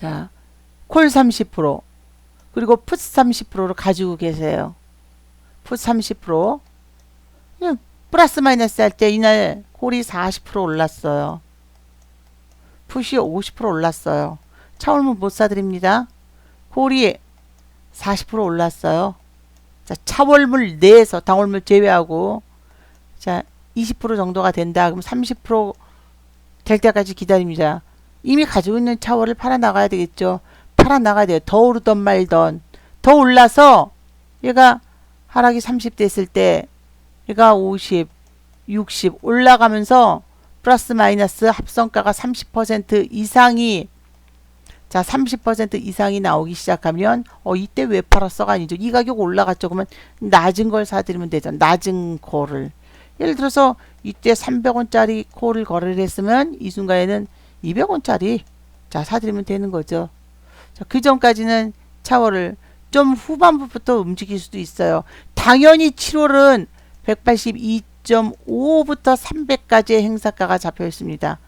자, 콜 30%, 그리고 풋 30%를 가지고 계세요. 풋 30%. 플러스 마이너스 할 때 이날 콜이 40% 올랐어요. 풋이 50% 올랐어요. 차월물 못 사드립니다. 콜이 40% 올랐어요. 자, 차월물 내에서 당월물 제외하고 자, 20% 정도가 된다. 그럼 30%될 때까지 기다립니다. 이미 가지고 있는 차월을 팔아 나가야 되겠죠. 팔아 나가야 돼요. 더 오르던 말던. 더 올라서 얘가 하락이 30 됐을 때 얘가 50, 60 올라가면서 플러스 마이너스 합성가가 30% 이상이 자 30% 이상이 나오기 시작하면 이때 왜 팔았어가 아니죠. 이 가격 올라갔죠. 그러면 낮은 걸 사드리면 되죠. 낮은 콜을. 예를 들어서 이때 300원짜리 콜을 거래를 했으면 이 순간에는 200원짜리 자 사드리면 되는 거죠. 자, 그 전까지는 차월을 좀 후반부부터 움직일 수도 있어요. 당연히 7월은 182.5부터 300까지의 행사가가 잡혀 있습니다.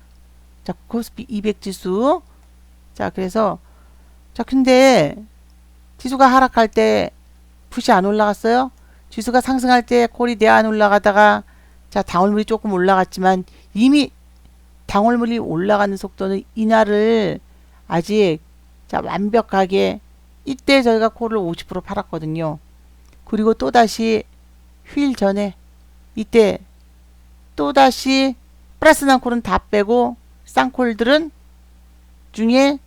자, 코스피 200 지수. 자, 그래서 자, 근데 지수가 하락할 때 풋이 안 올라갔어요? 지수가 상승할 때 콜이 내 안 올라가다가 자, 당월물이 조금 올라갔지만 이미 당월물이 올라가는 속도는 이날을 아직 자, 완벽하게 이때 저희가 콜을 50% 팔았거든요. 그리고 또다시 휴일 전에 이때 또다시 플러스 난 콜은 다 빼고 쌍콜들은 중에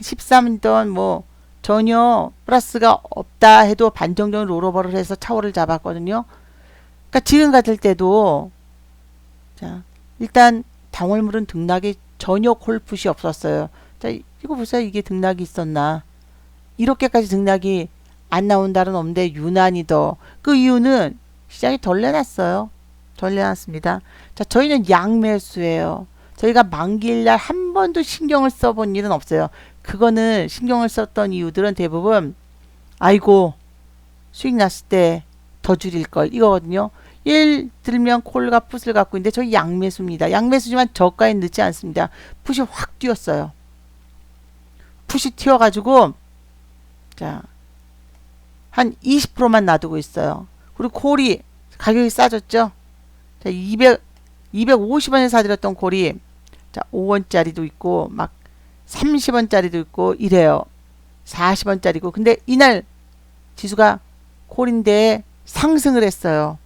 13던 뭐 전혀 플러스가 없다 해도 반정적인 롤오버를 해서 차월을 잡았거든요. 그러니까 지금 같을 때도 자 일단 당월물은 등락이 전혀 콜풋이 없었어요. 자 이거 보세요. 이게 등락이 있었나. 이렇게까지 등락이 안 나온다는 없는데 유난히 더 그 이유는 시장이 덜 내놨어요. 덜 내놨습니다. 자 저희는 양매수예요. 저희가 만기일날 한 번도 신경을 써본 일은 없어요. 그거는 신경을 썼던 이유들은 대부분 아이고 수익 났을 때 더 줄일걸 이거거든요. 예를 들면 콜과 풋을 갖고 있는데 저희 양매수입니다. 양매수지만 저가에 넣지 않습니다. 풋이 확 뛰었어요. 풋이 튀어가지고 자 한 20%만 놔두고 있어요. 그리고 콜이 가격이 싸졌죠. 자 250원에 사드렸던 콜이 자 5원짜리도 있고 막 30원짜리도 있고 이래요. 40원짜리고 근데 이날 지수가 콜인데 상승을 했어요.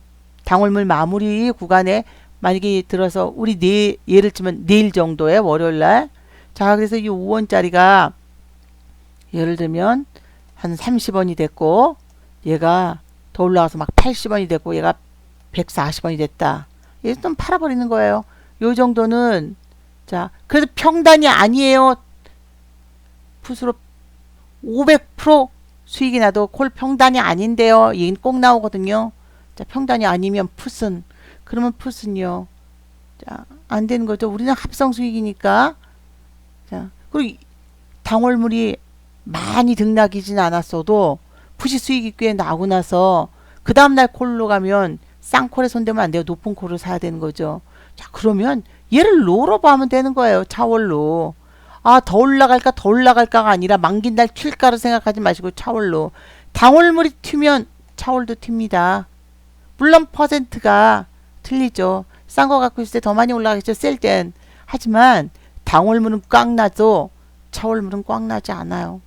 당월물 마무리 구간에 만약에 들어서 우리 예를 들면 내일 정도에 월요일날 자 그래서 이 5원짜리가 예를 들면 한 30원이 됐고 얘가 더 올라와서 막 80원이 됐고 얘가 140원이 됐다. 얘 좀 팔아버리는 거예요. 요 정도는 자 그래도 평단이 아니에요. 풋으로 500% 수익이 나도 콜 평단이 아닌데요. 얘는 꼭 나오거든요. 자 평단이 아니면 풋은 그러면 풋은요. 자 안 되는 거죠. 우리는 합성 수익이니까. 자 그리고 당월물이 많이 등락이진 않았어도 풋이 수익이 꽤 나고 나서 그 다음날 콜로 가면 쌍콜에 손대면 안 돼요. 높은 콜을 사야 되는 거죠. 자 그러면 얘를 롤오버 하면 되는 거예요. 차월로. 아 더 올라갈까 더 올라갈까가 아니라 만긴 날 튈까를 생각하지 마시고 차월로. 당월물이 튀면 차월도 튑니다. 물론 퍼센트가 틀리죠. 싼 거 갖고 있을 때 더 많이 올라가겠죠. 셀 땐. 하지만 당월물은 꽉 나죠. 차월물은 꽉 나지 않아요.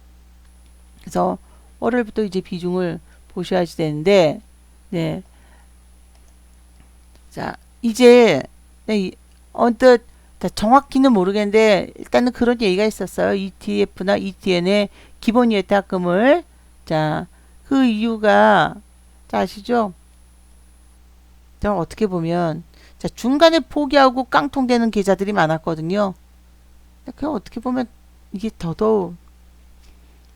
그래서 월요일부터 이제 비중을 보셔야지 되는데 네. 자 이제 네, 언뜻 정확히는 모르겠는데 일단은 그런 얘기가 있었어요. ETF나 ETN의 기본 예탁금을 자 그 이유가 자 아시죠? 자 어떻게 보면 자 중간에 포기하고 깡통되는 계좌들이 많았거든요. 그 어떻게 보면 이게 더더욱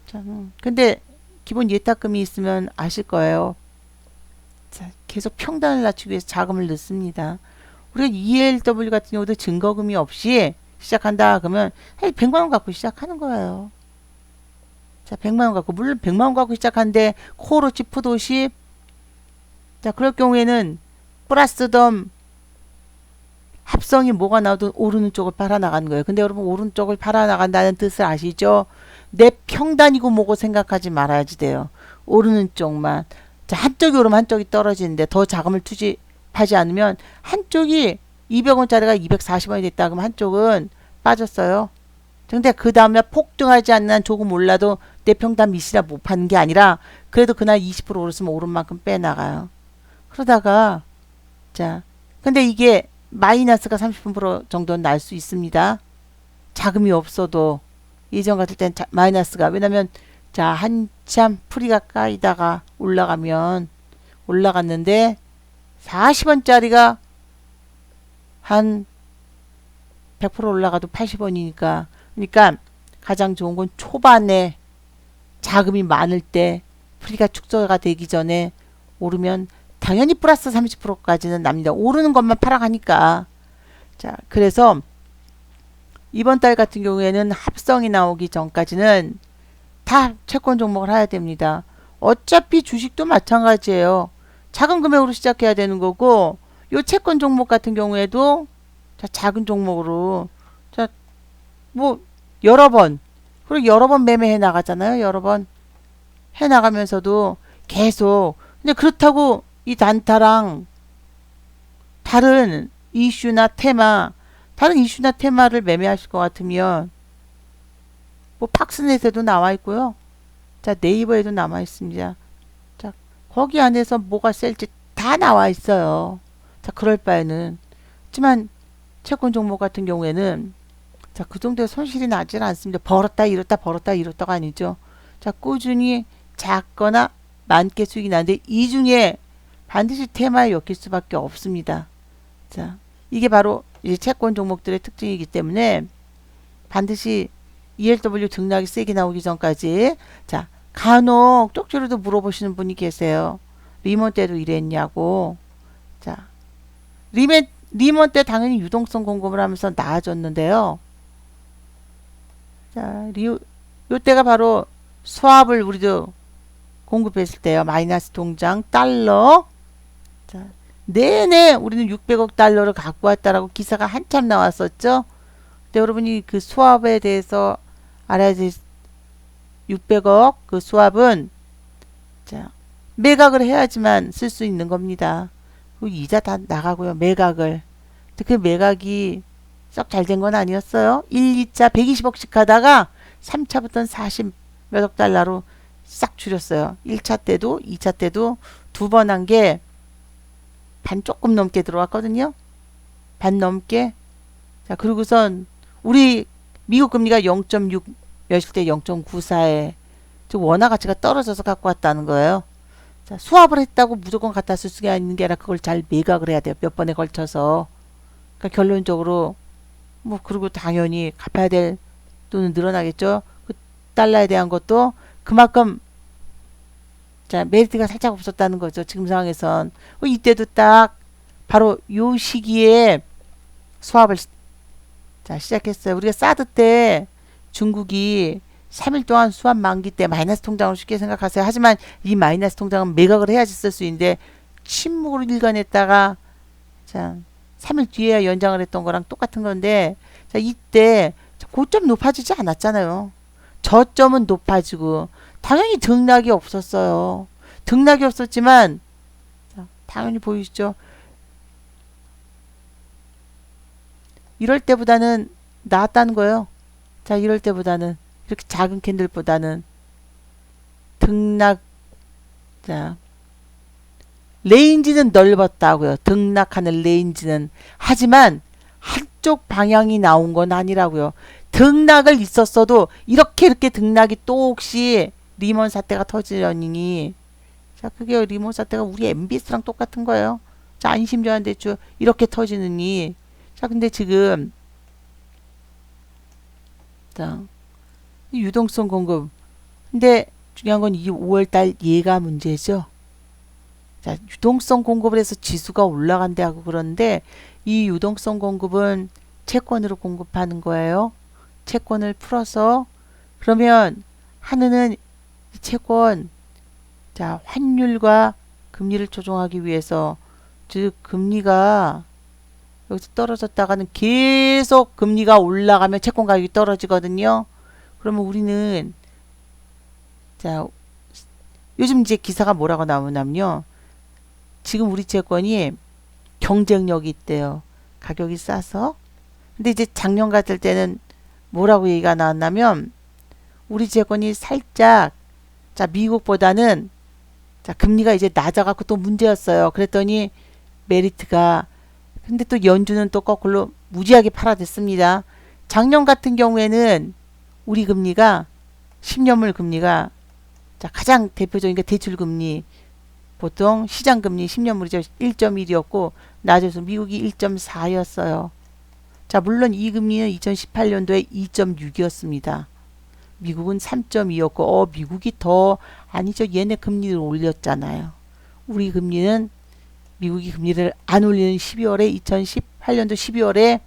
자, 근데 기본 예탁금이 있으면 아실 거예요. 자, 계속 평단을 낮추기 위해서 자금을 넣습니다. 우리가 ELW 같은 경우도 증거금이 없이 시작한다 그러면 100만원 갖고 시작하는 거예요. 자 100만원 갖고 물론 100만원 갖고 시작하는데 코어로치 풋50 자 그럴 경우에는 플러스 덤 합성 합성이 뭐가 나오든 오르는 쪽을 팔아나가는 거예요. 근데 여러분 오른쪽을 팔아나간다는 뜻을 아시죠? 내 평단이고 뭐고 생각하지 말아야지 돼요. 오르는 쪽만. 자, 한쪽이 오르면 한쪽이 떨어지는데 더 자금을 투입하지 않으면 한쪽이 200원짜리가 240원이 됐다 그러면 한쪽은 빠졌어요. 근데 그 다음에 폭등하지 않는 한 조금 올라도 내 평단 미시라 못 파는 게 아니라 그래도 그날 20% 오르면 오른 만큼 빼나가요. 그러다가 자, 근데 이게 마이너스가 30% 정도는 날 수 있습니다. 자금이 없어도 예전 같을 땐 마이너스가 왜냐면 자 한참 풀이가 까이다가 올라갔는데 40원짜리가 한 100% 올라가도 80원이니까 그러니까 가장 좋은 건 초반에 자금이 많을 때 풀이가 축소가 되기 전에 오르면 당연히 플러스 30%까지는 납니다. 오르는 것만 팔아가니까. 자, 그래서 이번 달 같은 경우에는 합성이 나오기 전까지는 다 채권 종목을 해야 됩니다. 어차피 주식도 마찬가지예요. 작은 금액으로 시작해야 되는 거고 요 채권 종목 같은 경우에도 자, 작은 종목으로 자, 뭐 여러 번 그리고 여러 번 매매해 나가잖아요. 여러 번 해 나가면서도 계속 근데 그렇다고 이 단타랑 다른 이슈나 테마를 매매하실 것 같으면 뭐 팍스넷에도 나와 있고요. 자, 네이버에도 나와 있습니다. 자, 거기 안에서 뭐가 셀지 다 나와 있어요. 자, 그럴 바에는 하지만 채권 종목 같은 경우에는 자, 그 정도의 손실이 나질 않습니다. 벌었다 잃었다가 아니죠. 자, 꾸준히 작거나 많게 수익이 나는데 이 중에 반드시 테마에 엮일 수밖에 없습니다. 자, 이게 바로 이제 채권 종목들의 특징이기 때문에 반드시 ELW 등락이 세게 나오기 전까지 자, 간혹 쪽지로도 물어보시는 분이 계세요. 리먼 때도 이랬냐고. 자, 리먼 때 당연히 유동성 공급을 하면서 나아졌는데요. 자, 요때가 바로 수합을 우리도 공급했을 때요. 마이너스 통장 달러. 자, 내내 우리는 600억 달러를 갖고 왔다라고 기사가 한참 나왔었죠. 근데 여러분이 그 수합에 대해서 알아야 될 600억 그 수합은 자, 매각을 해야지만 쓸 수 있는 겁니다. 그 이자 다 나가고요. 매각을. 그 매각이 썩 잘 된 건 아니었어요. 1, 2차 120억씩 하다가 3차부터는 40 몇억 달러로 싹 줄였어요. 1차 때도 2차 때도 두 번 한 게 반 조금 넘게 들어왔거든요. 반 넘게. 자, 그리고선 우리 미국 금리가 0.6 몇일 때 0.94에 원화 가치가 떨어져서 갖고 왔다는 거예요. 자, 수합을 했다고 무조건 갖다 쓸 수가 있는 게 아니라 그걸 잘 매각을 해야 돼요. 몇 번에 걸쳐서. 그러니까 결론적으로 뭐 그리고 당연히 갚아야 될 돈은 늘어나겠죠. 그 달러에 대한 것도 그만큼 자, 메리트가 살짝 없었다는 거죠. 지금 상황에선. 이때도 딱 바로 요 시기에 수합을 자, 시작했어요. 우리가 사드 때 중국이 3일 동안 수합 만기 때 마이너스 통장으로 쉽게 생각하세요. 하지만 이 마이너스 통장은 매각을 해야지 쓸 수 있는데 침묵으로 일관했다가 자, 3일 뒤에야 연장을 했던 거랑 똑같은 건데 자, 이때 고점 높아지지 않았잖아요. 저점은 높아지고 당연히 등락이 없었어요. 등락이 없었지만 자, 당연히 보이시죠? 이럴 때보다는 나았다는 거예요. 자, 이럴 때보다는 이렇게 작은 캔들보다는 등락 자 레인지는 넓었다고요. 등락하는 레인지는. 하지만 한쪽 방향이 나온 건 아니라고요. 등락을 있었어도 이렇게 등락이 또 혹시 리먼 사태가 터지려니 자, 그게 리먼 사태가 우리 MBS랑 똑같은 거예요. 자, 안심전환 대출 이렇게 터지느니 자, 근데 지금 자, 유동성 공급 근데 중요한 건 이 5월달 얘가 문제죠. 자, 유동성 공급을 해서 지수가 올라간대 하고 그러는데 이 유동성 공급은 채권으로 공급하는 거예요. 채권을 풀어서 그러면 하느는 이 채권 자, 환율과 금리를 조정하기 위해서 즉 금리가 여기서 떨어졌다가는 계속 금리가 올라가면 채권 가격이 떨어지거든요. 그러면 우리는 자 요즘 이제 기사가 뭐라고 나오냐면요. 지금 우리 채권이 경쟁력이 있대요. 가격이 싸서. 근데 이제 작년 같을 때는 뭐라고 얘기가 나왔냐면 우리 채권이 살짝 자 미국보다는 자 금리가 이제 낮아갖고 또 문제였어요. 그랬더니 메리트가 근데 또 연준은 또 거꾸로 무지하게 팔아댔습니다. 작년 같은 경우에는 우리 금리가 10년물 금리가 자 가장 대표적인 게 대출금리 보통 시장금리 10년물이죠. 1.1이었고 낮아서 미국이 1.4였어요. 자 물론 이 금리는 2018년도에 2.6이었습니다. 미국은 3.2였고 미국이 더 아니죠. 얘네 금리를 올렸잖아요. 우리 금리는 미국이 금리를 안 올리는 12월에 2018년도 12월에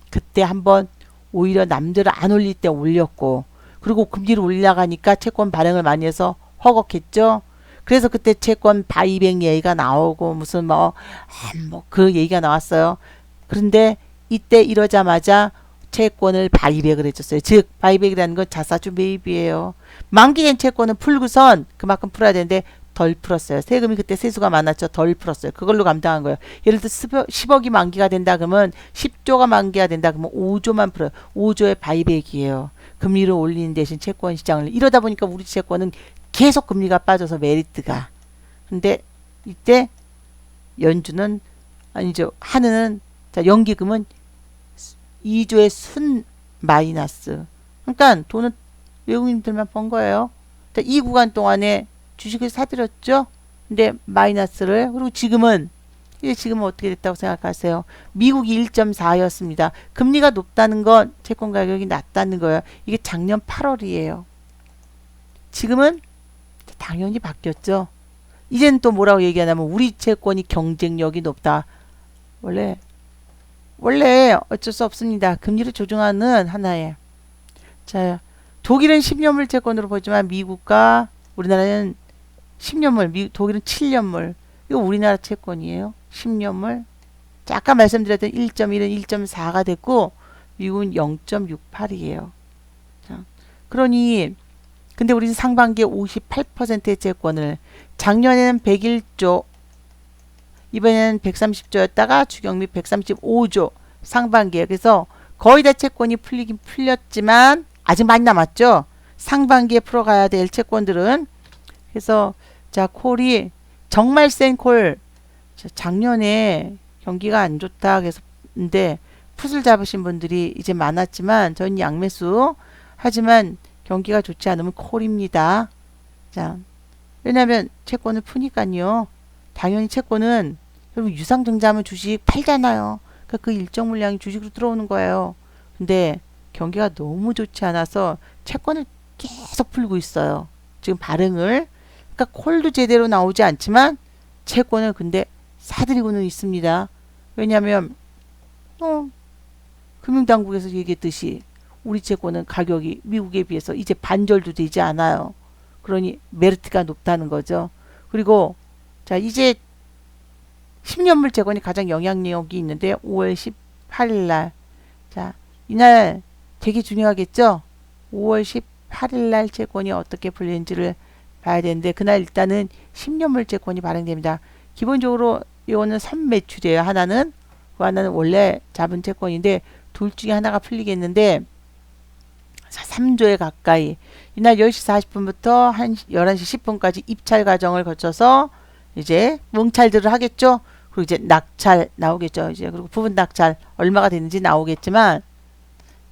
그때 한번 오히려 남들을 안 올릴 때 올렸고 그리고 금리를 올라가니까 채권 발행을 많이 해서 허걱했죠. 그래서 그때 채권 바이백 얘기가 나오고 무슨 그 얘기가 나왔어요. 그런데 이때 이러자마자 채권을 바이백을 해줬어요. 즉 바이백이라는 건 자사주 매입이에요. 만기된 채권은 풀고선 그만큼 풀어야 되는데 덜 풀었어요. 세금이 그때 세수가 많았죠. 덜 풀었어요. 그걸로 감당한 거예요. 예를 들어 10억이 만기가 된다 그러면 10조가 만기가 된다 그러면 5조만 풀어요. 5조의 바이백이에요. 금리를 올리는 대신 채권 시장을 이러다 보니까 우리 채권은 계속 금리가 빠져서 메리트가 근데 이때 연준은 아니죠. 하는 자 연기금은 2조의 순 마이너스 그러니까 돈은 외국인들만 번 거예요. 자, 이 구간 동안에 주식을 사들였죠. 근데 마이너스를 그리고 지금은 어떻게 됐다고 생각하세요? 미국이 1.4였습니다. 금리가 높다는 건 채권 가격이 낮다는 거예요. 이게 작년 8월이에요. 지금은 당연히 바뀌었죠. 이제는 또 뭐라고 얘기하냐면 우리 채권이 경쟁력이 높다. 원래 어쩔 수 없습니다. 금리를 조정하는 하나의 자 독일은 10년물 채권으로 보지만 미국과 우리나라는 10년물, 독일은 7년물. 이거 우리나라 채권이에요. 10년물. 자, 아까 말씀드렸던 1.1은 1.4가 됐고 미국은 0.68이에요. 자, 그러니 근데 우리는 상반기에 58%의 채권을 작년에는 101조 이번에는 130조였다가 추경미 135조 상반기에 그래서 거의 다 채권이 풀리긴 풀렸지만 아직 많이 남았죠. 상반기에 풀어가야 될 채권들은 그래서 자 콜이 정말 센 콜 작년에 경기가 안 좋다 그래서 근데 풋을 잡으신 분들이 이제 많았지만 전 양매수 하지만 경기가 좋지 않으면 콜입니다. 자 왜냐면 채권을 푸니까요. 당연히 채권은 여러분 유상증자하면 주식 팔잖아요. 그러니까 그 일정 물량이 주식으로 들어오는 거예요. 근데 경기가 너무 좋지 않아서 채권을 계속 풀고 있어요. 지금 발행을 그러니까 콜도 제대로 나오지 않지만 채권을 근데 사들이고는 있습니다. 왜냐하면 금융당국에서 얘기했듯이 우리 채권은 가격이 미국에 비해서 이제 반절도 되지 않아요. 그러니 메리트가 높다는 거죠. 그리고 자 이제 10년물 채권이 가장 영향력이 있는데 5월 18일 날 자 이날 되게 중요하겠죠. 5월 18일 날 채권이 어떻게 풀리는지를 봐야 되는데 그날 일단은 10년물 채권이 발행됩니다. 기본적으로 이거는 선매출이에요. 하나는 그 하나는 원래 잡은 채권인데 둘 중에 하나가 풀리겠는데 3조에 가까이 이날 10시 40분부터 한 11시 10분까지 입찰 과정을 거쳐서 이제 뭉찰들을 하겠죠. 그리고 이제 낙찰 나오겠죠. 이제 그리고 부분 낙찰 얼마가 되는지 나오겠지만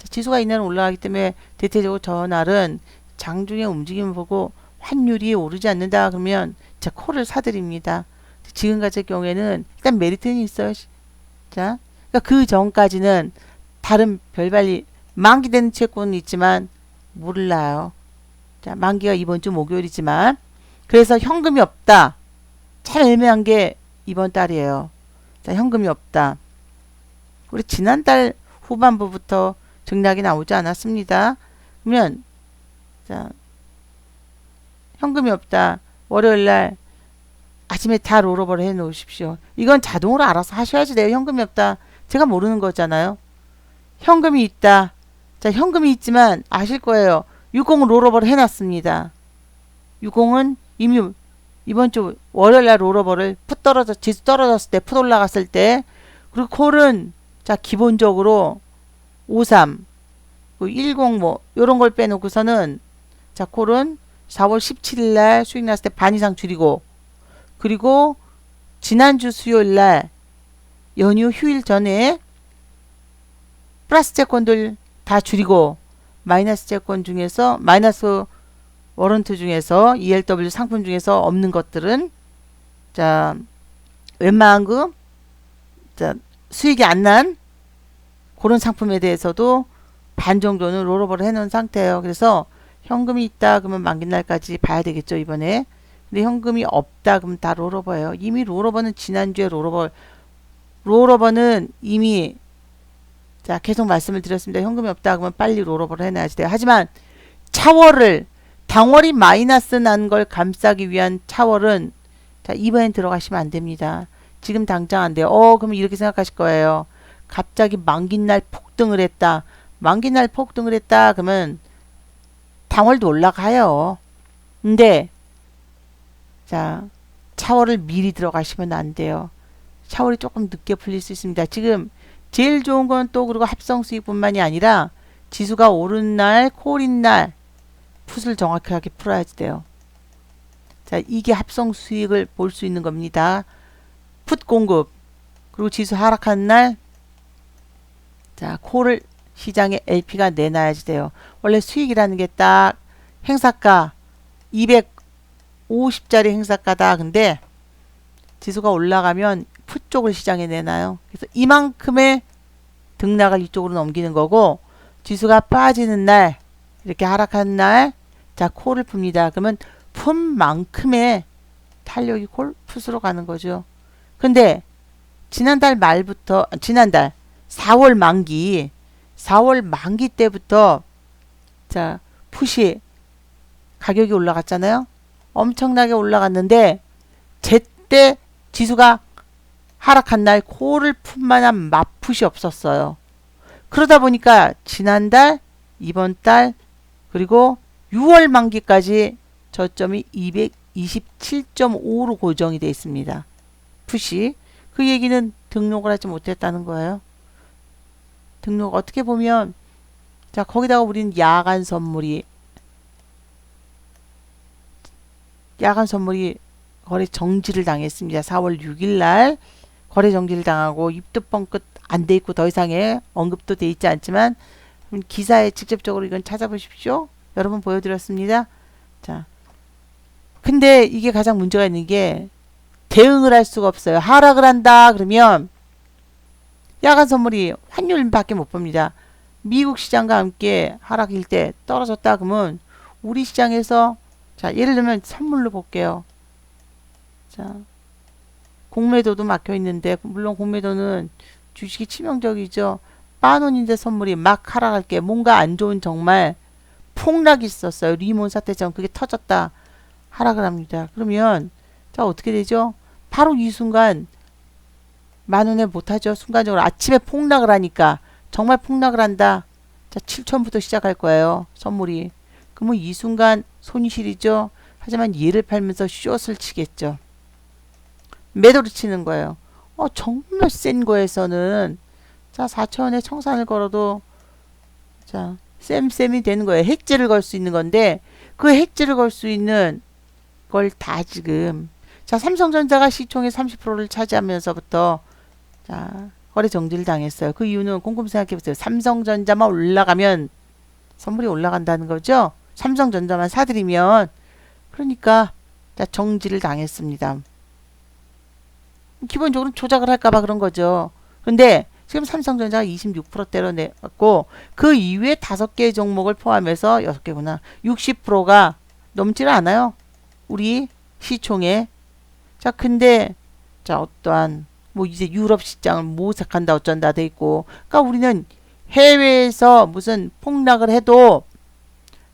지수가 이날은 올라가기 때문에 대체적으로 전날은 장중의 움직임을 보고 환율이 오르지 않는다 그러면 자 콜을 사드립니다. 지금 같은 경우에는 일단 메리트는 있어요. 자, 그러니까 그 전까지는 다른 별발리 만기되는 채권은 있지만 몰라요. 자, 만기가 이번 주 목요일이지만 그래서 현금이 없다. 참 애매한 게 이번 달이에요. 자, 현금이 없다. 우리 지난달 후반부부터 증락이 나오지 않았습니다. 그러면 자, 현금이 없다. 월요일날 아침에 다 롤오버를 해 놓으십시오. 이건 자동으로 알아서 하셔야지 돼요. 현금이 없다. 제가 모르는 거잖아요. 현금이 있다. 자, 현금이 있지만 아실 거예요. 60은 롤오버를 해놨습니다. 60은 이미 이번 주 월요일날 롤오버를 지수 떨어졌을 때, 풋 올라갔을 때, 그리고 콜은 자 기본적으로 53, 10 뭐 요런 걸 빼놓고서는 자 콜은 4월 17일날 수익 났을 때 반 이상 줄이고, 그리고 지난주 수요일날 연휴 휴일 전에 플러스 채권들 다 줄이고, 마이너스 채권 중에서 마이너스 워런트 중에서 ELW 상품 중에서 없는 것들은 자 웬만한 자 수익이 안 난 그런 상품에 대해서도 반 정도는 롤오버를 해놓은 상태예요. 그래서 현금이 있다 그러면 만기날까지 봐야 되겠죠 이번에. 근데 현금이 없다 그러면 다 롤오버예요. 이미 롤오버는 지난주에 롤오버는 이미 자 계속 말씀을 드렸습니다. 현금이 없다 그러면 빨리 롤오버를 해놔야지 돼요. 하지만 차월을 당월이 마이너스 난 걸 감싸기 위한 차월은 자 이번엔 들어가시면 안 됩니다. 지금 당장 안 돼요. 그러면 이렇게 생각하실 거예요. 갑자기 만기날 폭등을 했다. 만기날 폭등을 했다 그러면 당월도 올라가요. 근데 자 차월을 미리 들어가시면 안 돼요. 차월이 조금 늦게 풀릴 수 있습니다. 지금 제일 좋은 건 또 그리고 합성 수익뿐만이 아니라 지수가 오른 날, 콜인 날 풋을 정확하게 풀어야지 돼요. 자, 이게 합성 수익을 볼 수 있는 겁니다. 풋 공급, 그리고 지수 하락한 날, 자, 콜을 시장에 LP가 내놔야지 돼요. 원래 수익이라는 게 딱 행사가 250짜리 행사가다. 근데 지수가 올라가면 풋 쪽을 시장에 내놔요. 그래서 이만큼의 등락을 이쪽으로 넘기는 거고, 지수가 빠지는 날, 이렇게 하락한 날, 자, 콜을 풉니다. 그러면 풋만큼의 탄력이 풋으로 가는 거죠. 근데 지난달 4월 만기 때부터 자, 풋이 가격이 올라갔잖아요. 엄청나게 올라갔는데 제때 지수가 하락한 날 콜을 풋만한 맞풋이 없었어요. 그러다 보니까 지난달, 이번 달, 그리고 6월 만기까지 저점이 227.5로 고정이 되어 있습니다. 풋이. 그 얘기는 등록을 하지 못했다는 거예요. 등록 어떻게 보면 자 거기다가 우리는 야간 선물이 거래 정지를 당했습니다. 4월 6일날 거래 정지를 당하고 입도 뻥끗 안 돼 있고 더 이상의 언급도 돼 있지 않지만 기사에 직접적으로 이건 찾아보십시오. 여러분 보여드렸습니다. 자, 근데 이게 가장 문제가 있는 게 대응을 할 수가 없어요. 하락을 한다 그러면 야간 선물이 환율밖에 못 봅니다. 미국 시장과 함께 하락일 때 떨어졌다 그러면 우리 시장에서 자 예를 들면 선물로 볼게요. 자 공매도도 막혀 있는데 물론 공매도는 주식이 치명적이죠. 만원인데 선물이 막 하락할 게 뭔가 안 좋은 정말 폭락이 있었어요. 리몬 사태처럼 그게 터졌다. 하락을 합니다. 그러면 자 어떻게 되죠? 바로 이 순간 만원에 못하죠. 순간적으로 아침에 폭락을 하니까 정말 폭락을 한다. 자 7천부터 시작할 거예요. 선물이. 그러면 이 순간 손실이죠. 하지만 얘를 팔면서 숏을 치겠죠. 매도를 치는 거예요. 정말 센 거에서는 자 4천원에 청산을 걸어도 자 쌤이 되는 거예요. 해지를 걸 수 있는 건데 그 해지를 걸 수 있는 걸 다 지금 자 삼성전자가 시총의 30%를 차지하면서부터 자 거래 정지를 당했어요. 그 이유는 곰곰이 생각해보세요. 삼성전자만 올라가면 선물이 올라간다는 거죠. 삼성전자만 사들이면 그러니까 자 정지를 당했습니다. 기본적으로 조작을 할까봐 그런 거죠. 근데 지금 삼성전자가 26%대로 내고 그 이외에 5개의 종목을 포함해서 6개구나. 60%가 넘질 않아요. 우리 시총에. 자 근데 자 어떠한 뭐 이제 유럽 시장을 모색한다 어쩐다 돼 있고 그러니까 우리는 해외에서 무슨 폭락을 해도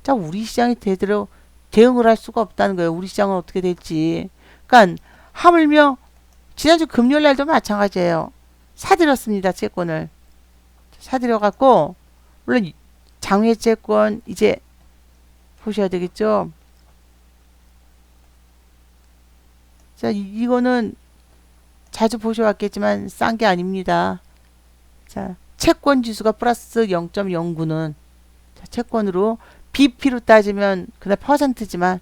자 우리 시장이 제대로 대응을 할 수가 없다는 거예요. 우리 시장은 어떻게 될지. 그러니까 하물며 지난주 금요일 날도 마찬가지예요. 사들였습니다. 채권을. 사들여갖고, 물론 장외 채권 이제 보셔야 되겠죠. 자, 이거는 자주 보셔왔겠지만 싼 게 아닙니다. 자, 채권 지수가 플러스 0.09는 채권으로 BP로 따지면 그날 퍼센트지만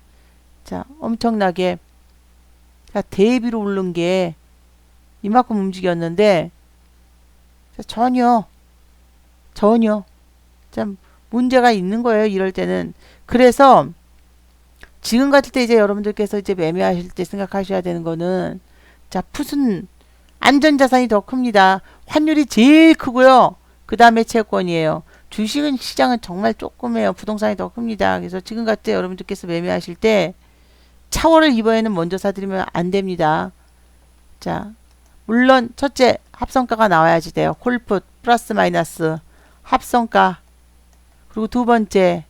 자, 엄청나게 자, 대비로 오른 게 이만큼 움직였는데 자, 전혀 참 문제가 있는 거예요. 이럴 때는. 그래서 지금 같을 때 이제 여러분들께서 이제 매매하실 때 생각하셔야 되는 거는 자, 풋은 안전자산이 더 큽니다. 환율이 제일 크고요. 그 다음에 채권이에요. 주식은 시장은 정말 조그매요. 부동산이 더 큽니다. 그래서 지금 같을 때 여러분들께서 매매하실 때 차월을 이번에는 먼저 사드리면 안 됩니다. 자, 물론 첫째 합성가가 나와야지 돼요. 콜풋 플러스 마이너스 합성가. 그리고 두 번째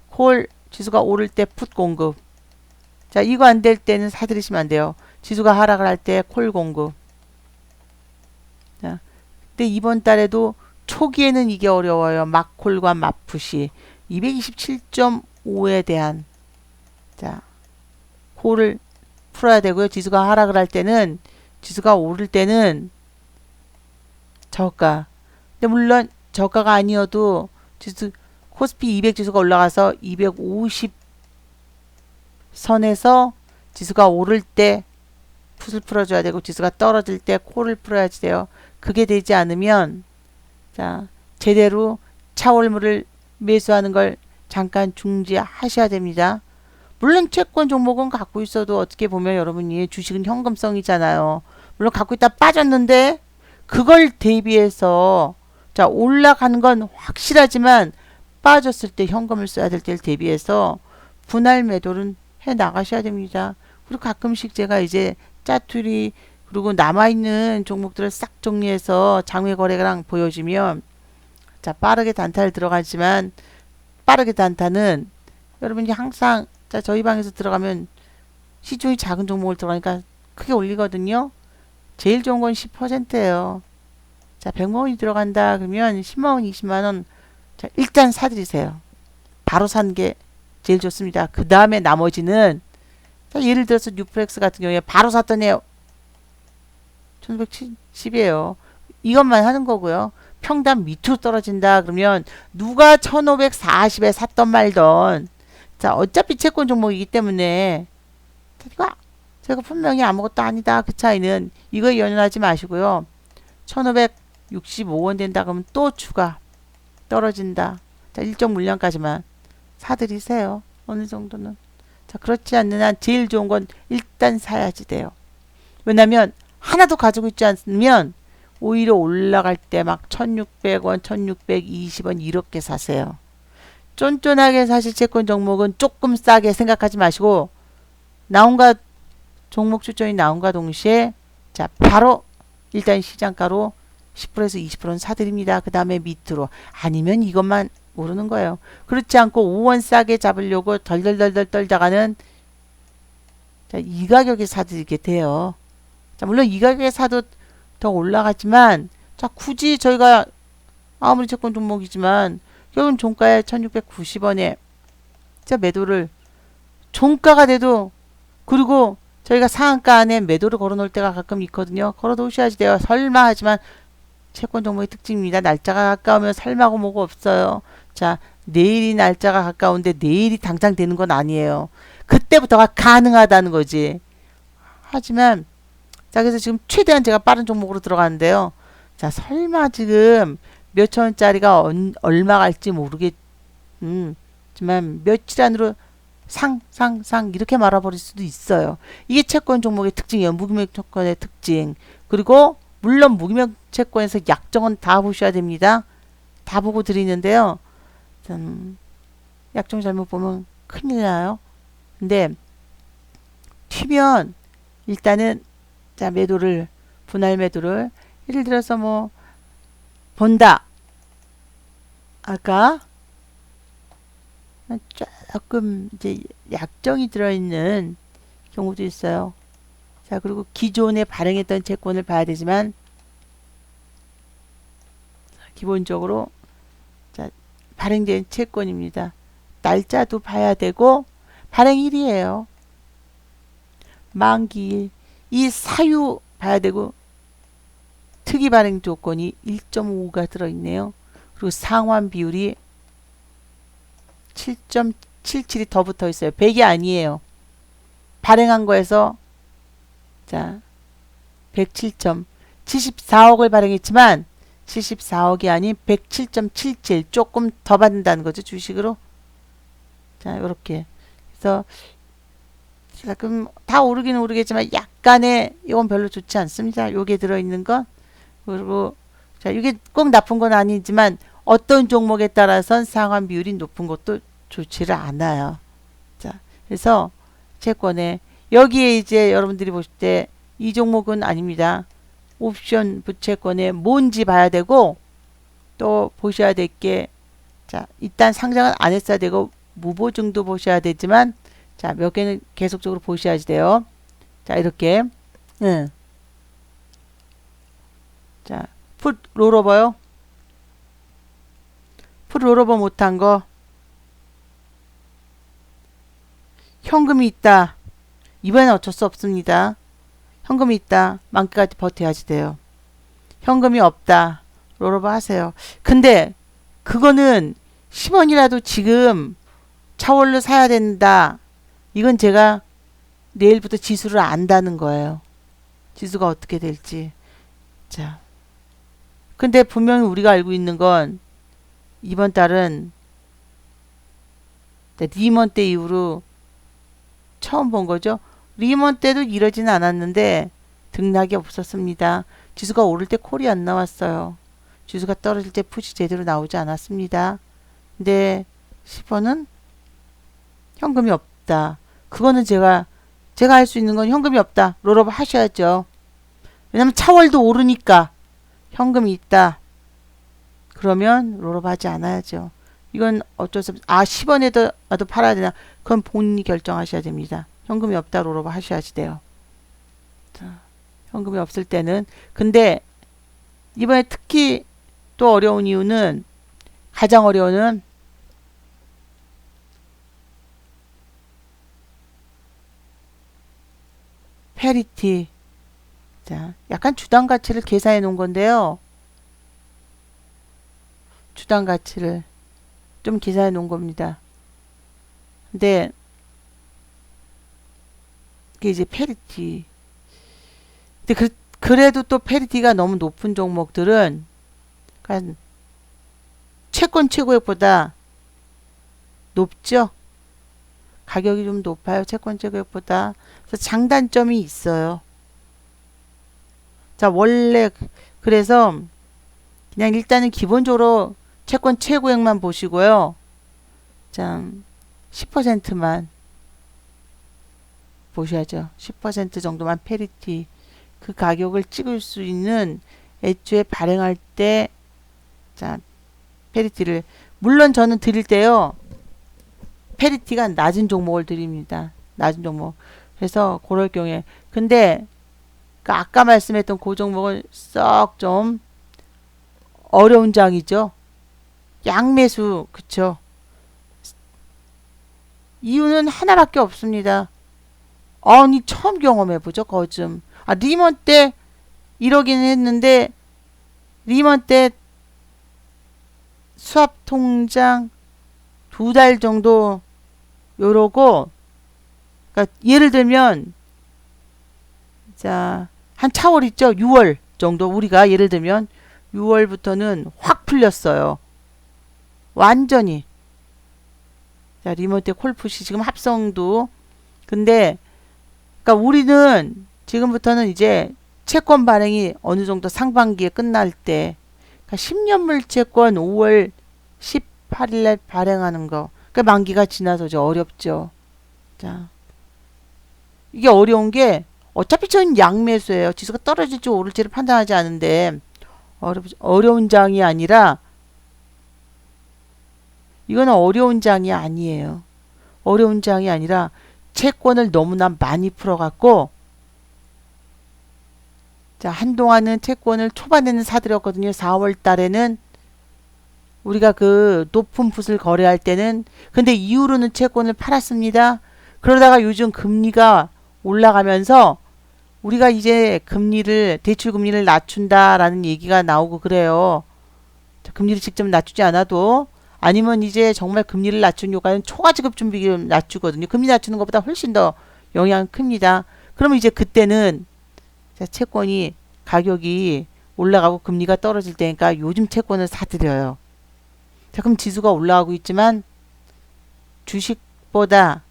콜 지수가 오를 때 풋 공급. 자, 이거 안 될 때는 사들이시면 안 돼요. 지수가 하락을 할 때 콜 공급. 자, 근데 이번 달에도 초기에는 이게 어려워요. 막콜과 막풋이 227.5에 대한 자, 콜을 풀어야 되고요. 지수가 하락을 할 때는 지수가 오를 때는 저가. 근데 물론 저가가 아니어도 지수 코스피 200 지수가 올라가서 250 선에서 지수가 오를 때 풋을 풀어줘야 되고 지수가 떨어질 때 콜을 풀어야지 돼요. 그게 되지 않으면 자, 제대로 차월물을 매수하는 걸 잠깐 중지하셔야 됩니다. 물론 채권 종목은 갖고 있어도 어떻게 보면 여러분이 주식은 현금성이잖아요. 물론 갖고 있다 빠졌는데 그걸 대비해서 자, 올라가는 건 확실하지만 빠졌을 때 현금을 써야 될 때를 대비해서 분할 매도는 해 나가셔야 됩니다. 그리고 가끔씩 제가 이제 짜투리 그리고 남아있는 종목들을 싹 정리해서 장외 거래량 보여주면 자, 빠르게 단타를 들어가지만 빠르게 단타는 여러분이 항상 자, 저희 방에서 들어가면 시중이 작은 종목을 들어가니까 크게 올리거든요. 제일 좋은 건 10%예요. 자, 100만원이 들어간다 그러면 10만원 20만원 자, 일단 사드리세요. 바로 산 게 제일 좋습니다. 그 다음에 나머지는 자, 예를 들어서 뉴프렉스 같은 경우에 바로 샀더니 1170이에요. 이것만 하는 거고요. 평단 밑으로 떨어진다 그러면 누가 1540에 샀던 말던 자, 어차피 채권 종목이기 때문에 제가 분명히 아무것도 아니다. 그 차이는 이거에 연연하지 마시고요. 1565원 된다 그러면 또 추가 떨어진다. 자, 일정 물량까지만 사들이세요. 어느 정도는. 자, 그렇지 않는 한 제일 좋은 건 일단 사야지 돼요. 왜냐면 하나도 가지고 있지 않으면 오히려 올라갈 때 막 1600원, 1620원 이렇게 사세요. 쫀쫀하게 사실 채권 종목은 조금 싸게 생각하지 마시고 나온과 종목 추천이 나온과 동시에 자, 바로 일단 시장가로 10%에서 20%는 사드립니다. 그 다음에 밑으로 아니면 이것만 오르는 거예요. 그렇지 않고 5원 싸게 잡으려고 덜덜덜덜 떨다가는 자, 이 가격에 사드리게 돼요. 자, 물론 이 가격에 사도 더 올라가지만 자, 굳이 저희가 아무리 채권 종목이지만 결국은 종가에 1690원에 자, 매도를 종가가 돼도 그리고 저희가 상한가 안에 매도를 걸어 놓을 때가 가끔 있거든요. 걸어 놓으셔야지 돼요. 설마 하지만 채권 종목의 특징입니다. 날짜가 가까우면 설마고 뭐고 없어요. 자, 내일이 날짜가 가까운데 내일이 당장 되는 건 아니에요. 그때부터가 가능하다는 거지. 하지만 자, 그래서 지금 최대한 제가 빠른 종목으로 들어가는데요. 자, 설마 지금 몇천 원짜리가 얼마 갈지 모르겠지만 며칠 안으로 상 이렇게 말아버릴 수도 있어요. 이게 채권 종목의 특징이에요. 무기명 채권의 특징. 그리고 물론 무기명 채권에서 약정은 다 보셔야 됩니다. 다 보고 드리는데요. 약정 잘못 보면 큰일 나요. 근데 튀면 일단은 자, 매도를 분할 매도를 예를 들어서 뭐 본다. 아까 조금 이제 약정이 들어있는 경우도 있어요. 자, 그리고 기존에 발행했던 채권을 봐야 되지만, 기본적으로, 자, 발행된 채권입니다. 날짜도 봐야 되고, 발행일이에요. 만기일. 이 사유 봐야 되고, 특이 발행 조건이 1.5가 들어있네요. 그리고 상환 비율이 7.77이 더 붙어 있어요. 100이 아니에요. 발행한 거에서 자 107점 74억을 발행했지만 74억이 아닌 107.77 조금 더 받는다는 거죠. 주식으로. 자 요렇게 그래서 자, 그럼 다 오르기는 오르겠지만 약간의 이건 별로 좋지 않습니다. 요게 들어있는 건. 그리고 자 이게 꼭 나쁜 건 아니지만 어떤 종목에 따라선 상환 비율이 높은 것도 좋지를 않아요. 자 그래서 채권에 여기에 이제 여러분들이 보실 때 이 종목은 아닙니다. 옵션 부채권에 뭔지 봐야 되고 또 보셔야 될 게 자 일단 상장은 안 했어야 되고 무보증도 보셔야 되지만 자 몇 개는 계속적으로 보셔야지 돼요. 자 이렇게 자 풋 롤오버요. 풋 롤오버 못한 거 현금이 있다. 이번엔 어쩔 수 없습니다. 현금이 있다. 만기까지 버텨야지 돼요. 현금이 없다. 롤오버 하세요. 근데 그거는 10원이라도 지금 차월로 사야 된다. 이건 제가 내일부터 지수를 안다는 거예요. 지수가 어떻게 될지. 자, 근데 분명히 우리가 알고 있는 건 이번 달은 리먼 때 이후로 처음 본 거죠. 리먼 때도 이러지는 않았는데 등락이 없었습니다. 지수가 오를 때 콜이 안 나왔어요. 지수가 떨어질 때 풋이 제대로 나오지 않았습니다. 근데 10원은 현금이 없다. 그거는 제가 할 수 있는 건 현금이 없다. 롤오버 하셔야죠. 왜냐면 차월도 오르니까 현금이 있다. 그러면 롤오버 하지 않아야죠. 이건 어쩔 수 없어. 10원에도 팔아야 되나? 그건 본인이 결정하셔야 됩니다. 현금이 없다 롤오버 하셔야지 돼요. 자, 현금이 없을 때는 근데 이번에 특히 또 어려운 이유는 가장 어려운 페리티. 자, 약간 주당 가치를 계산해 놓은 건데요. 주당 가치를 좀 계산해 놓은 겁니다. 근데 이게 이제 페리티. 근데 그래도 또 페리티가 너무 높은 종목들은 그러니까 채권 최고액보다 높죠. 가격이 좀 높아요. 채권 최고액보다. 그래서 장단점이 있어요. 자, 원래 그래서 그냥 일단은 기본적으로 채권 최고액만 보시고요. 자, 10%만 보셔야죠. 10% 정도만 페리티 그 가격을 찍을 수 있는 애초에 발행할 때 자, 페리티를 물론 저는 드릴 때요. 페리티가 낮은 종목을 드립니다. 낮은 종목. 그래서 그럴 경우에 근데 그 아까 말씀했던 그 종목은 썩 좀 어려운 장이죠. 양매수 그쵸. 이유는 하나밖에 없습니다. 아니 처음 경험해보죠. 거즘. 리먼 때 이러긴 했는데 리먼 때 수합 통장 2달 정도 요러고 그러니까 예를 들면 자, 한 차월 있죠. 6월 정도 우리가 예를 들면 6월부터는 확 풀렸어요. 완전히. 자, 리먼 때 콜풋이 지금 합성도 근데 그러니까 우리는 지금부터는 이제 채권 발행이 어느 정도 상반기에 끝날 때 그러니까 10년물 채권 5월 18일날 발행하는 거 그 만기가 지나서 어렵죠. 자, 이게 어려운 게 어차피 저는 양매수예요. 지수가 떨어질지 오를지를 판단하지 않은데 어려운 장이 아니라 이거는 어려운 장이 아니에요. 어려운 장이 아니라 채권을 너무나 많이 풀어갖고 자, 한동안은 채권을 초반에는 사들였거든요. 4월 달에는 우리가 그 높은 풋을 거래할 때는. 근데 이후로는 채권을 팔았습니다. 그러다가 요즘 금리가 올라가면서 우리가 이제 대출 금리를 낮춘다라는 얘기가 나오고 그래요. 금리를 직접 낮추지 않아도, 아니면 이제 정말 금리를 낮춘 효과는 초과지급 준비금 낮추거든요. 금리 낮추는 것보다 훨씬 더 영향이 큽니다. 그러면 이제 그때는 채권이 가격이 올라가고 금리가 떨어질 때니까 요즘 채권을 사들여요. 자, 그럼 지수가 올라가고 있지만 주식보다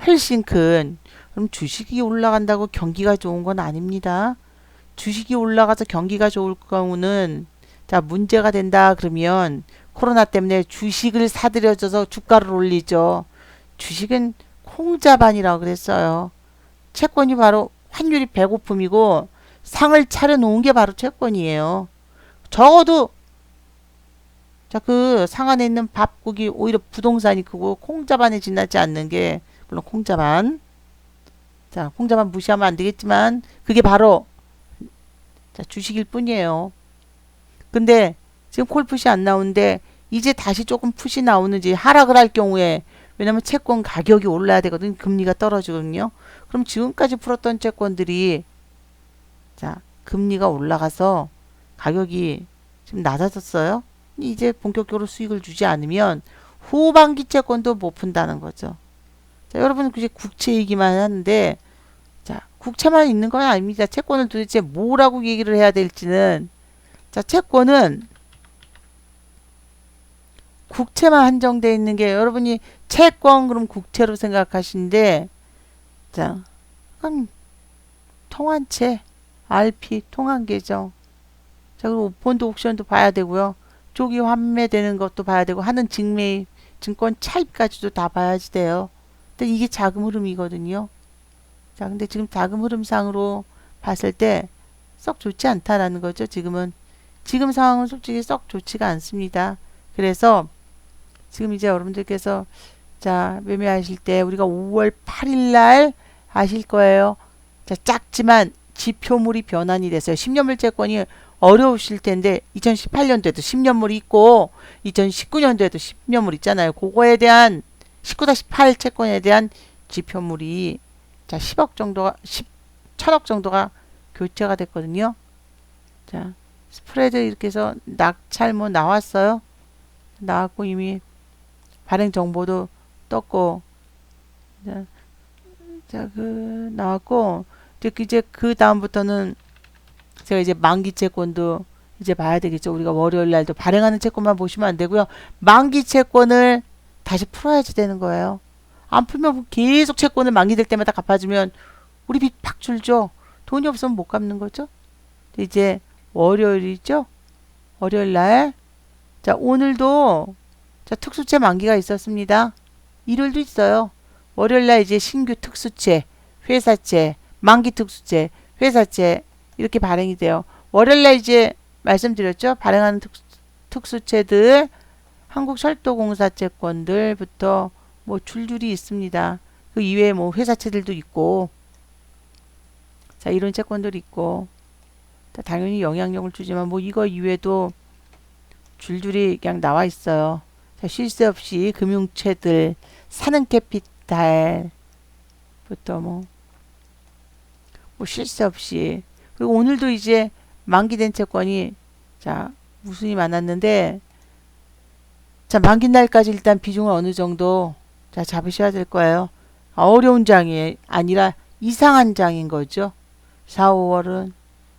훨씬 큰, 그럼 주식이 올라간다고 경기가 좋은 건 아닙니다. 주식이 올라가서 경기가 좋을 경우는, 자, 문제가 된다 그러면 코로나 때문에 주식을 사들여줘서 주가를 올리죠. 주식은 콩자반이라고 그랬어요. 채권이 바로 환율이 배고픔이고 상을 차려놓은 게 바로 채권이에요. 적어도 자, 그 상 안에 있는 밥국이 오히려 부동산이 크고 콩자반에 지나지 않는 게, 물론 콩자반. 자, 콩자반 무시하면 안 되겠지만 그게 바로 주식일 뿐이에요. 근데 지금 콜풋이 안 나오는데 이제 다시 조금 풋이 나오는지 하락을 할 경우에, 왜냐면 채권 가격이 올라야 되거든요. 금리가 떨어지거든요. 그럼 지금까지 풀었던 채권들이 자, 금리가 올라가서 가격이 지금 낮아졌어요. 이제 본격적으로 수익을 주지 않으면 후반기 채권도 못 푼다는 거죠. 자, 여러분은 그게 국채 얘기만 하는데, 자, 국채만 있는 건 아닙니다. 채권을 도대체 뭐라고 얘기를 해야 될지는, 자, 채권은 국채만 한정되어 있는 게, 여러분이 채권 그럼 국채로 생각하시는데, 자, 그럼 통한채, RP, 통한계정, 자, 그리고 본드 옥션도 봐야 되고요. 조기 환매되는 것도 봐야 되고, 하는 직매입, 증권 차입까지도 다 봐야지 돼요. 근데 이게 자금 흐름이거든요. 자, 근데 지금 자금 흐름상으로 봤을 때 썩 좋지 않다라는 거죠. 지금 상황은 솔직히 썩 좋지가 않습니다. 그래서 지금 이제 여러분들께서 자, 매매하실 때 우리가 5월 8일 날 아실 거예요. 자, 작지만 지표물이 변환이 됐어요. 10년물 채권이 어려우실 텐데 2018년도에도 10년물이 있고 2019년도에도 10년물 있잖아요. 그거에 대한 19-8 채권에 대한 지표물이 자, 10억 정도가 10천억 정도가 교체가 됐거든요. 자, 스프레드 이렇게 해서 낙찰 뭐 나왔어요. 나왔고 이미 발행 정보도 떴고, 자, 그 나왔고, 이제 그 다음부터는 제가 이제 만기 채권도 이제 봐야 되겠죠. 우리가 월요일 날도 발행하는 채권만 보시면 안 되고요. 만기 채권을 다시 풀어야지 되는 거예요. 안 풀면 계속 채권을 만기될 때마다 갚아주면 우리 빚 팍 줄죠. 돈이 없으면 못 갚는 거죠. 이제 월요일이죠. 월요일 날. 자, 오늘도 자, 특수채 만기가 있었습니다. 일요일도 있어요. 월요일 날 이제 신규 특수채, 회사채, 만기 특수채, 회사채 이렇게 발행이 돼요. 월요일날 이제 말씀드렸죠. 발행하는 특수채들, 한국철도공사 채권들부터 뭐 줄줄이 있습니다. 그 이외에 뭐 회사채들도 있고, 자, 이런 채권들이 있고, 당연히 영향력을 주지만 뭐 이거 이외에도 줄줄이 그냥 나와 있어요. 자, 쉴 새 없이 금융채들, 사는캐피탈부터 뭐 쉴 새 없이. 그리고 오늘도 이제 만기된 채권이 자, 무순이 많았는데, 자, 만기 날까지 일단 비중을 어느 정도 자, 잡으셔야 될 거예요. 어려운 장이 아니라 이상한 장인 거죠. 4, 5월은.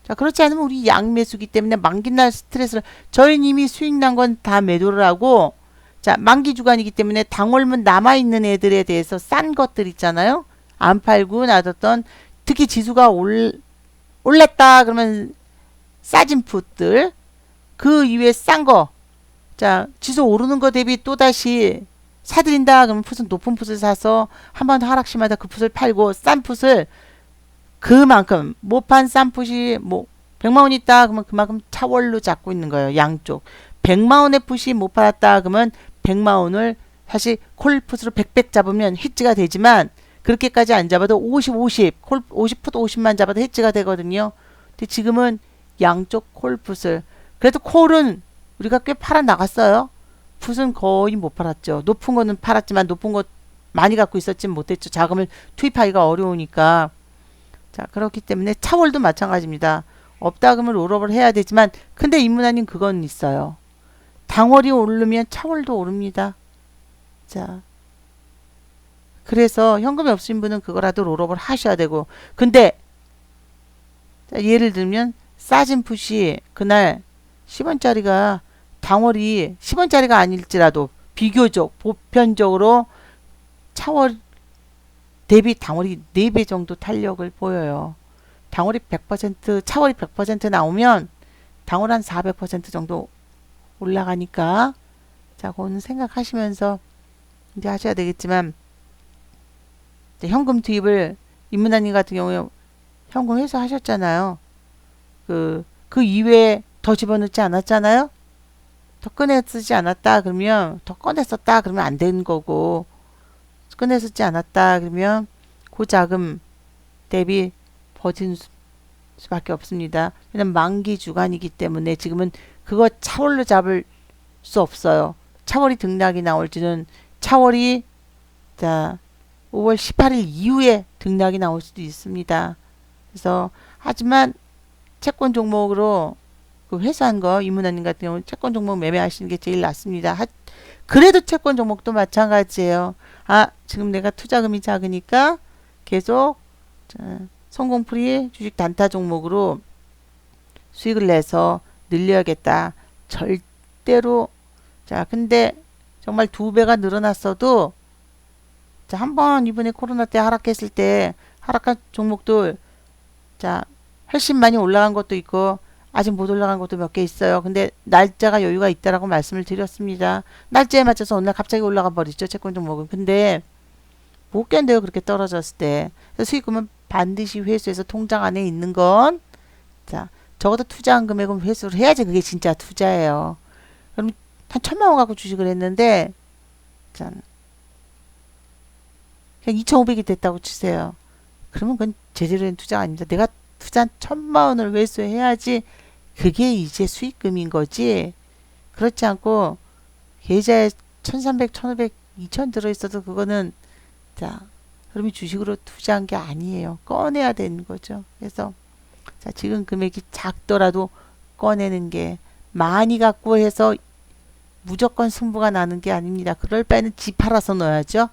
자, 그렇지 않으면 우리 양매수기 때문에 만기 날 스트레스를, 저희는 이미 수익 난 건 다 매도를 하고, 자, 만기 주간이기 때문에 당월문 남아있는 애들에 대해서 싼 것들 있잖아요. 안 팔고 놔뒀던, 특히 지수가 올랐다 그러면 싸진 풋들, 그 이외에 싼 거, 자, 지수 오르는 거 대비 또다시 사들인다 그러면 풋은 높은 풋을 사서 한 번 하락시마다 그 풋을 팔고, 싼 풋을 그만큼 못 판 싼 풋이 뭐 100만원 있다 그러면 그만큼 차월로 잡고 있는 거예요. 양쪽 100만원의 풋이 못 팔았다 그러면 100만원을 사실 콜풋으로 100 잡으면 해지가 되지만, 그렇게까지 안 잡아도 50 콜 50풋 50만 잡아도 해지가 되거든요. 근데 지금은 양쪽 콜풋을, 그래도 콜은 우리가 꽤 팔아 나갔어요. 풋은 거의 못 팔았죠. 높은 거는 팔았지만 높은 거 많이 갖고 있었지 못했죠. 자금을 투입하기가 어려우니까. 자, 그렇기 때문에 차월도 마찬가지입니다. 없다 그러면 롤업을 해야 되지만, 근데 임문아님 그건 있어요. 당월이 오르면 차월도 오릅니다. 자, 그래서 현금이 없으신 분은 그거라도 롤업을 하셔야 되고, 근데 자, 예를 들면 싸진 풋이 그날 10원짜리가 당월이 10원짜리가 아닐지라도 비교적 보편적으로 차월 대비 당월이 4배 정도 탄력을 보여요. 당월이 100%, 차월이 100% 나오면 당월 한 400% 정도 올라가니까, 자, 그거는 생각하시면서 이제 하셔야 되겠지만, 이제 현금 투입을 임문아님 같은 경우에 현금 회수하셨잖아요. 그 이외에 더 집어넣지 않았잖아요. 더 꺼내 쓰지 않았다 그러면, 더 꺼내 썼다 그러면 안 되는 거고, 꺼내 쓰지 않았다 그러면 그 자금 대비 버틴 수밖에 없습니다. 왜냐면 만기 주간이기 때문에 지금은 그거 차월로 잡을 수 없어요. 차월이 등락이 나올지는, 차월이 자 5월 18일 이후에 등락이 나올 수도 있습니다. 그래서 하지만 채권 종목으로 그 회수한 거, 이문아님 같은 경우는 채권 종목 매매하시는 게 제일 낫습니다. 그래도 채권 종목도 마찬가지예요. 아, 지금 내가 투자금이 작으니까 계속 성공풀이 주식 단타 종목으로 수익을 내서 늘려야겠다. 절대로. 자, 근데 정말 2배가 늘어났어도, 자, 한번 이번에 코로나 때 하락했을 때 하락한 종목들, 자, 훨씬 많이 올라간 것도 있고 아직 못 올라간 것도 몇 개 있어요. 근데 날짜가 여유가 있다라고 말씀을 드렸습니다. 날짜에 맞춰서 어느 날 갑자기 올라가 버리죠, 채권 종목은. 근데 못 견뎌요, 그렇게 떨어졌을 때. 그래서 수익금은 반드시 회수해서 통장 안에 있는 건, 자, 적어도 투자한 금액은 회수를 해야지 그게 진짜 투자예요. 그럼 한 1,000만 원 갖고 주식을 했는데, 자, 그냥 2,500이 됐다고 치세요. 그러면 그건 제대로 된 투자가 아닙니다. 내가 투자한 1,000만 원을 회수해야지 그게 이제 수익금인 거지. 그렇지 않고 계좌에 1,300, 1,500, 2,000 들어있어도 그거는, 자, 그러면 주식으로 투자한 게 아니에요. 꺼내야 되는 거죠. 그래서 자, 지금 금액이 작더라도 꺼내는 게, 많이 갖고 해서 무조건 승부가 나는 게 아닙니다. 그럴 바에는 집 팔아서 넣어야죠.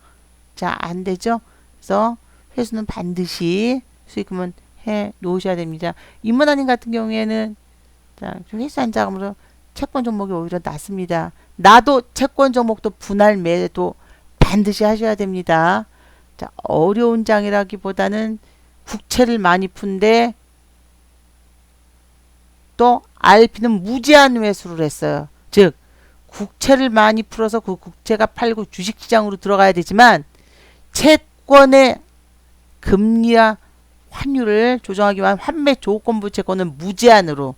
자, 안 되죠. 그래서 회수는 반드시 수익금은 해 놓으셔야 됩니다. 임문아님 같은 경우에는, 자, 회수한 자금으로 채권 종목이 오히려 낫습니다. 나도 채권 종목도 분할 매도 반드시 하셔야 됩니다. 자, 어려운 장이라기보다는 국채를 많이 푼데 또 RP는 무제한 회수를 했어요. 즉 국채를 많이 풀어서 그 국채가 팔고 주식시장으로 들어가야 되지만, 채권의 금리와 환율을 조정하기 위한 환매 조건부 채권은 무제한으로,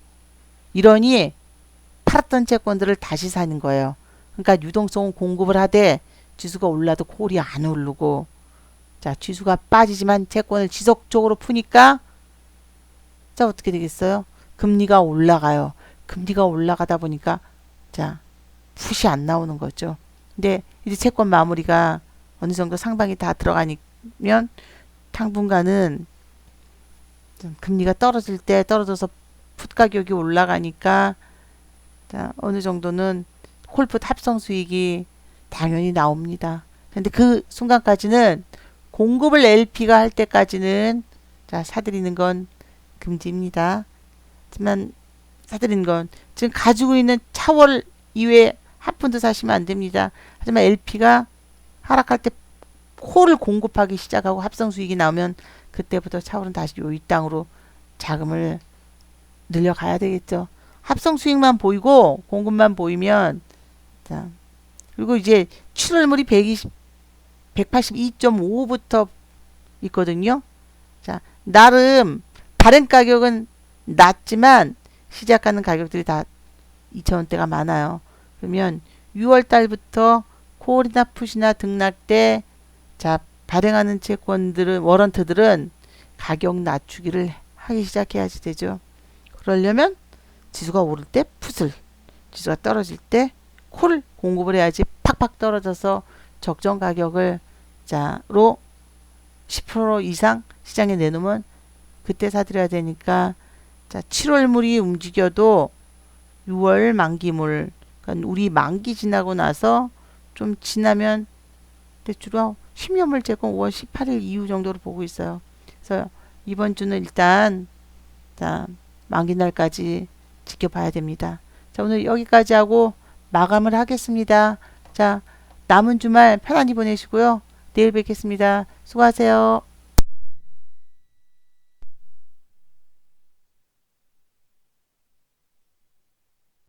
이러니 팔았던 채권들을 다시 사는 거예요. 그러니까 유동성은 공급을 하되 지수가 올라도 콜이 안 오르고, 자, 지수가 빠지지만 채권을 지속적으로 푸니까, 자, 어떻게 되겠어요? 금리가 올라가요. 금리가 올라가다 보니까, 자, 풋이 안 나오는 거죠. 근데 이제 채권 마무리가 어느 정도 상방이 다 들어가면 당분간은 금리가 떨어질 때 떨어져서 풋 가격이 올라가니까, 자, 어느 정도는 콜풋 합성 수익이 당연히 나옵니다. 근데 그 순간까지는, 공급을 LP가 할 때까지는, 자, 사들이는 건 금지입니다. 하지만 사들이는 건 지금 가지고 있는 차월 이외에 한 푼도 사시면 안 됩니다. 하지만 LP가 하락할 때 콜을 공급하기 시작하고 합성 수익이 나오면 그때부터 차월은 다시 요 이 땅으로 자금을 늘려가야 되겠죠. 합성 수익만 보이고 공급만 보이면, 자, 그리고 이제 7월물이 182.5부터 있거든요. 자, 나름 발행 가격은 낮지만 시작하는 가격들이 다 2,000원대가 많아요. 그러면 6월 달부터 콜이나 풋이나 등락 때, 자, 발행하는 채권들은, 워런트들은 가격 낮추기를 하기 시작해야지 되죠. 그러려면 지수가 오를 때 풋을, 지수가 떨어질 때 콜을 공급을 해야지 팍팍 떨어져서 적정 가격을 자로 10% 이상 시장에 내놓으면 그때 사들여야 되니까, 자 7월물이 움직여도 6월 만기물, 그러니까 우리 만기 지나고 나서 좀 지나면 대출은 10년물 채권 5월 18일 이후 정도로 보고 있어요. 그래서 이번 주는 일단 자 만기 날까지 지켜봐야 됩니다. 자 오늘 여기까지 하고 마감을 하겠습니다. 자 남은 주말 편안히 보내시고요. 내일 뵙겠습니다. 수고하세요.